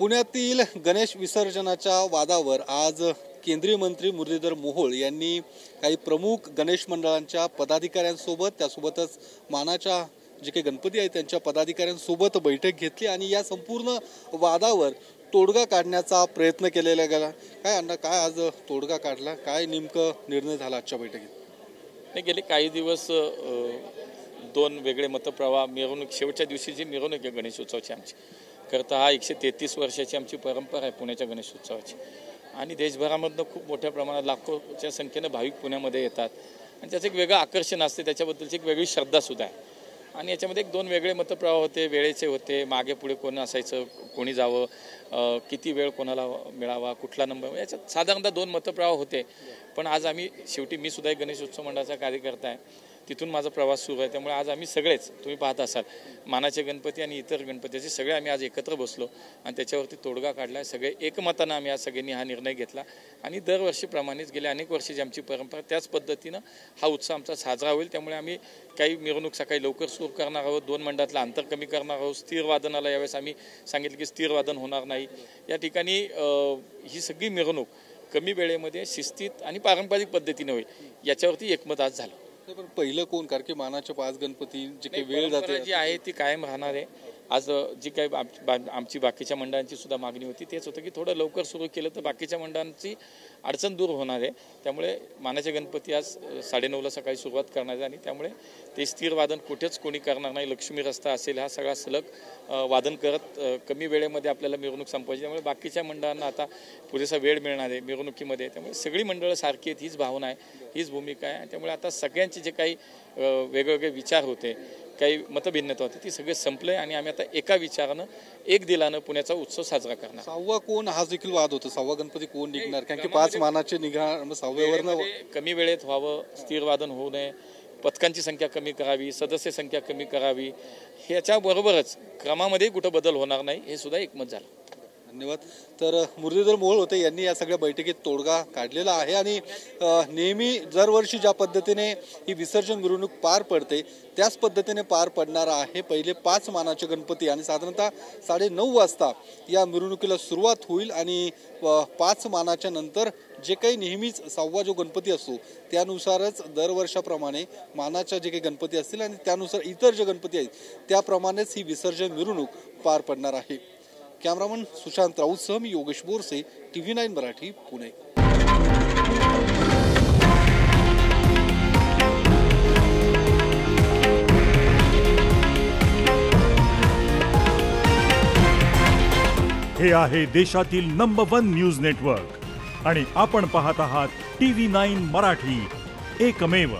पुण्यातील गणेश विसर्जनाच्या वादावर आज केंद्रीय मंत्री मुरलीधर मोहोळ यांनी काही प्रमुख गणेश मंडळांच्या पदाधिकाऱ्यांसोबत त्यासोबतच मानाच्या जे काही गणपती आहेत त्यांच्या पदाधिकाऱ्यांसोबत बैठक घेतली आणि या संपूर्ण वादावर तोडगा काढण्याचा प्रयत्न केलेला गेला। काय आज तोडगा काढला, काय नेमकं निर्णय झाला आजच्या बैठकीत? गेले काही दिवस दोन वेगळे मतप्रवाह मिरवणूक शेवटच्या दिवशीची मिरवणूक आहे गणेशोत्सवाची आमची करता हा 133 वर्षाची आमची परंपरा आहे पुण्याच्या गणेशोत्सवाची आणि देशभरामधनं खूप मोठ्या प्रमाणात लाखोच्या संख्येने भाविक पुण्यामध्ये येतात आणि त्याचं एक वेगळं आकर्षण असते, त्याच्याबद्दलची एक वेगळी श्रद्धासुद्धा आहे आणि याच्यामध्ये एक दोन वेगळे मतप्रवाह होते, वेळेचे होते, मागे पुढे कोण असायचं, कोणी जावं, किती वेळ कोणाला मिळावा, कुठला नंबर, याच्यात साधारणतः दोन मतप्रवाह होते। पण आज आम्ही शेवटी मी सुद्धा एक गणेशोत्सव मंडळाचा कार्यकर्ता आहे, तिथून माझा प्रवास सुरू आहे, त्यामुळे आज आम्ही सगळेच तुम्ही पाहत असाल मानाचे गणपती आणि इतर गणपतीचे सगळे आम्ही आज एकत्र बसलो आणि त्याच्यावरती तोडगा काढला। सगळे एकमतानं आम्ही आज सगळ्यांनी हा निर्णय घेतला आणि दरवर्षीप्रमाणेच गेल्या अनेक वर्षाची आमची परंपरा त्याच पद्धतीनं हा उत्सव आमचा साजरा होईल। त्यामुळे आम्ही काही मिरवणूक सकाळी लवकर सुरू करणार आहोत, दोन मंडळातलं अंतर कमी करणार आहोत, स्थिर वादनाला यावेळेस आम्ही सांगितलं की स्थिर वादन होणार नाही। या ठिकाणी ही सगळी मिरवणूक कमी वेळेमध्ये शिस्तीत आणि पारंपरिक पद्धतीने होईल याच्यावरती एकमत आज झालं। पहिलं कोण, कारण की मानाच्या 5 गणपती जी काही वेळ जाते जी आहे ती कायम राहणार आहे। आज जी काही आमची बाकीच्या मंडळांची सुद्धा मागणी होती तेच होतं की थोडं लवकर सुरू केलं तर बाकीच्या मंडळांची अडचण दूर होणार आहे। त्यामुळे मानाचे गणपती आज 9:30ला सकाळी सुरुवात करणार आहे आणि त्यामुळे ते स्थिर वादन कुठेच कोणी करणार नाही। लक्ष्मी रस्ता असेल हा सगळा सलग वादन करत कमी वेळेमध्ये आपल्याला मिरवणूक संपवायची, त्यामुळे बाकीच्या मंडळांना आता पुरेसा वेळ मिळणार आहे मिरवणुकीमध्ये। त्यामुळे सगळी मंडळं सारखी आहेत, हीच भावना आहे, हीच भूमिका आहे। त्यामुळे आता सगळ्यांचे जे काही वेगवेगळे विचार होते, काही मतभिन्नता होती, ती सगळे संपले आणि आम्ही आता एका विचारानं एक दिलानं पुण्याचा उत्सव साजरा करणार। 6वा कोण हा देखील वाद होता, 6वा गणपती कोण निघणार, कारण की 5 मानाचे निघणार, 6व्यावरनं कमी वेळेत व्हावं, स्थिर वादन होऊ नये, पथकांची संख्या कमी करावी, सदस्य संख्या कमी करावी, ह्याच्याबरोबरच क्रमामध्ये कुठं बदल होणार नाही हे सुद्धा एकमत झालं। धन्यवाद। तर मुरलीधर मोहोळ होते यांनी या सगळ्या बैठकीत तोडगा काढलेला आहे आणि नेहमी दरवर्षी ज्या पद्धतीने ही विसर्जन मिरवणूक पार पडते त्याच पद्धतीने पार पडणार आहे। पहिले 5 मानाचे गणपती आणि साधारणतः 9:30 वाजता या मिरवणुकीला सुरुवात होईल आणि 5 मानाच्या नंतर जे काही नेहमीच 6वा जो गणपती असतो त्यानुसारच दरवर्षाप्रमाणे मानाच्या जे काही गणपती असतील आणि त्यानुसार इतर जे गणपती आहेत त्याप्रमाणेच ही विसर्जन मिरवणूक पार पडणार आहे। कॅमेरामन सुशांत राऊतसह मी योगेश बोरसे, TV9 मराठी, पुणे। हे आहे देशातील नंबर 1 न्यूज नेटवर्क आणि आपण पाहत आहात TV9 मराठी, एकमेव।